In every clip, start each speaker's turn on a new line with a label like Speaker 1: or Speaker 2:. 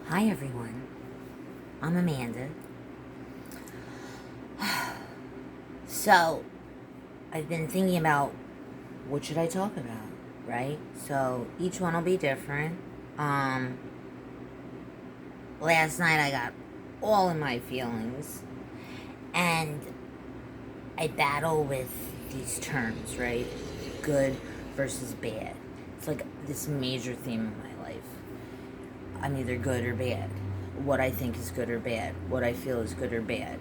Speaker 1: Hi everyone, I'm Amanda. So, I've been thinking about what should I talk about, right? So, each one will be different. Um, Last night I got all in my feelings, and I battle with these terms, right? Good versus bad. It's like this major theme in my life. I'm either good or bad. What I think is good or bad. What I feel is good or bad.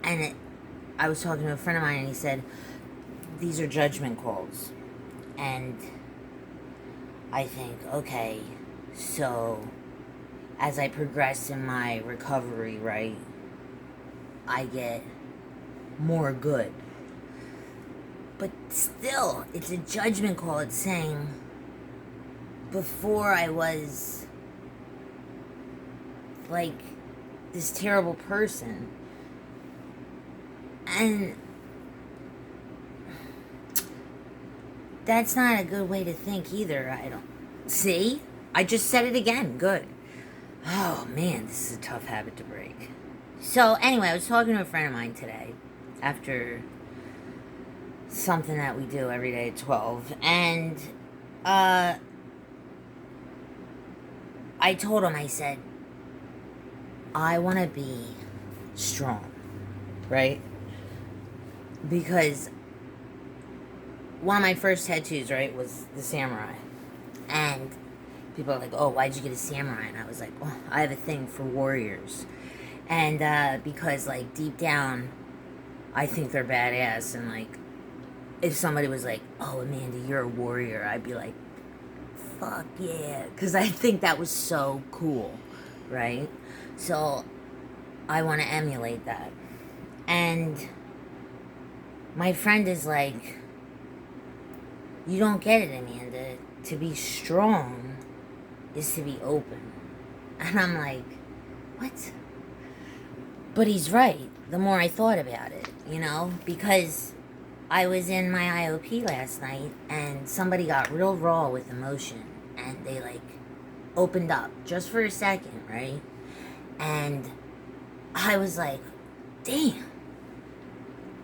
Speaker 1: I was talking to a friend of mine, and he said, these are judgment calls. And I think, okay, so as I progress in my recovery, right, I get more good. But still, it's a judgment call. It's saying, before I was like this terrible person. And that's not a good way to think either. I don't. See? I just said it again. Good. Oh man, this is a tough habit to break. So, anyway, I was talking to a friend of mine today after something that we do every day at 12, and uh, I told him, I said, I want to be strong, right? Because one of my first tattoos, right, was the samurai. And people are like, oh, why'd you get a samurai? And I was like, oh, I have a thing for warriors. And because, like, deep down, I think they're badass. And, like, if somebody was like, oh, Amanda, you're a warrior, I'd be like, fuck yeah. Because I think that was so cool, right? So I want to emulate that. And my friend is like, you don't get it, Amanda. To be strong is to be open. And I'm like, what? But he's right. The more I thought about it, because I was in my IOP last night and somebody got real raw with emotion and they like opened up just for a second, right? And I was like, damn.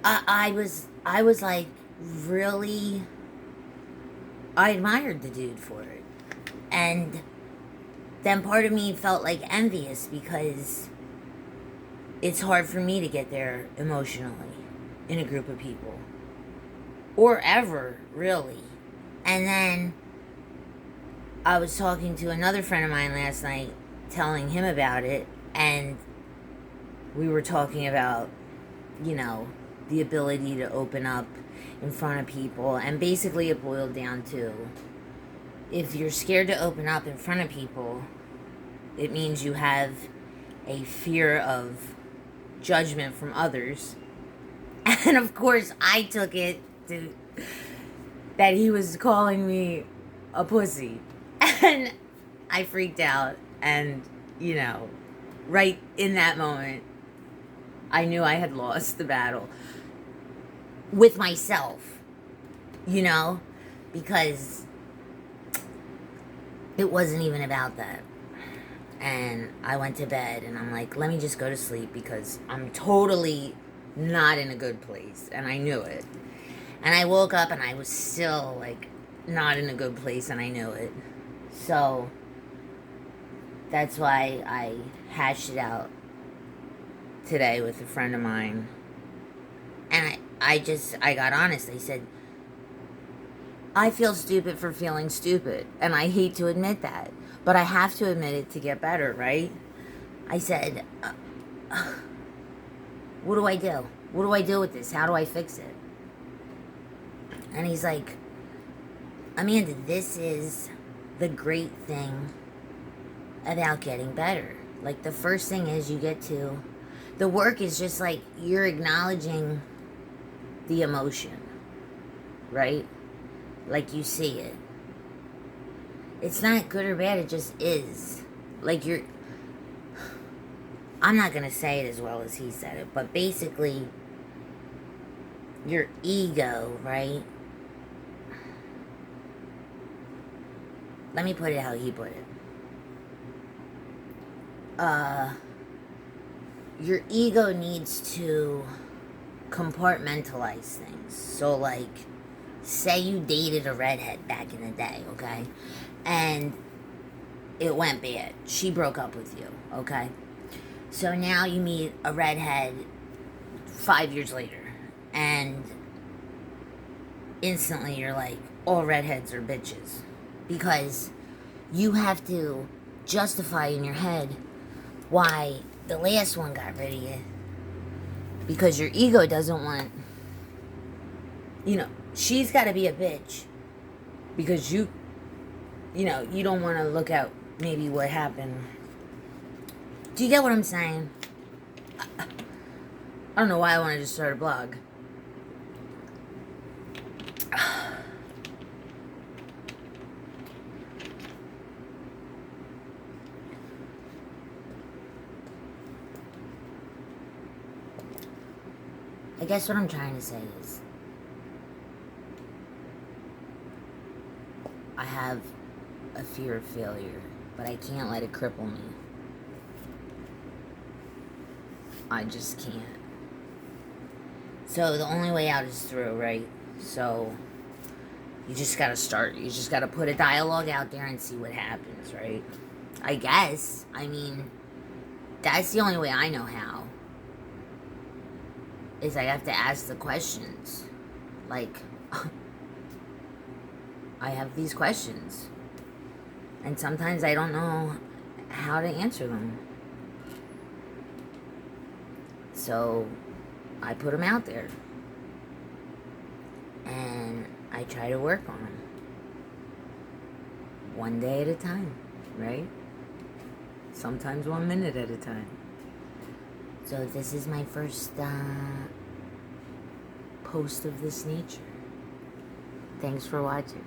Speaker 1: I was like really, I admired the dude for it. And then part of me felt like envious because it's hard for me to get there emotionally in a group of people. Or ever, really. And then I was talking to another friend of mine last night, telling him about it, and we were talking about, the ability to open up in front of people. And basically it boiled down to, if you're scared to open up in front of people, it means you have a fear of judgment from others. And of course, I took it to that he was calling me a pussy. And I freaked out. And, right in that moment, I knew I had lost the battle with myself, because it wasn't even about that. And I went to bed and I'm like, let me just go to sleep because I'm totally not in a good place. And I knew it. And I woke up and I was still like not in a good place and I knew it. So that's why I hashed it out today with a friend of mine. And I got honest. I said, I feel stupid for feeling stupid. And I hate to admit that. But I have to admit it to get better, right? I said, what do I do? What do I do with this? How do I fix it? And he's like, Amanda, this is the great thing about getting better. Like, the first thing is you get to, the work is just like you're acknowledging the emotion, right? Like you see it. It's not good or bad, it just is. Like I'm not going to say it as well as he said it, but basically, your ego, right? Let me put it how he put it. your ego needs to compartmentalize things. So, like, say you dated a redhead back in the day, okay? And it went bad. She broke up with you, okay? So now you meet a redhead 5 years later, and instantly you're like, all redheads are bitches. Because you have to justify in your head why the last one got rid of you. Because your ego doesn't want, she's got to be a bitch. Because you don't want to look at maybe what happened. Do you get what I'm saying? I don't know why I wanted to start a blog. I guess what I'm trying to say is, I have a fear of failure, but I can't let it cripple me. I just can't. So the only way out is through, right? So you just gotta start. You just gotta put a dialogue out there and see what happens, right? I guess. I mean, that's the only way I know how. Is I have to ask the questions. Like, I have these questions. And sometimes I don't know how to answer them. So, I put them out there. And I try to work on them. One day at a time, right? Sometimes 1 minute at a time. So this is my first post of this nature. Thanks for watching.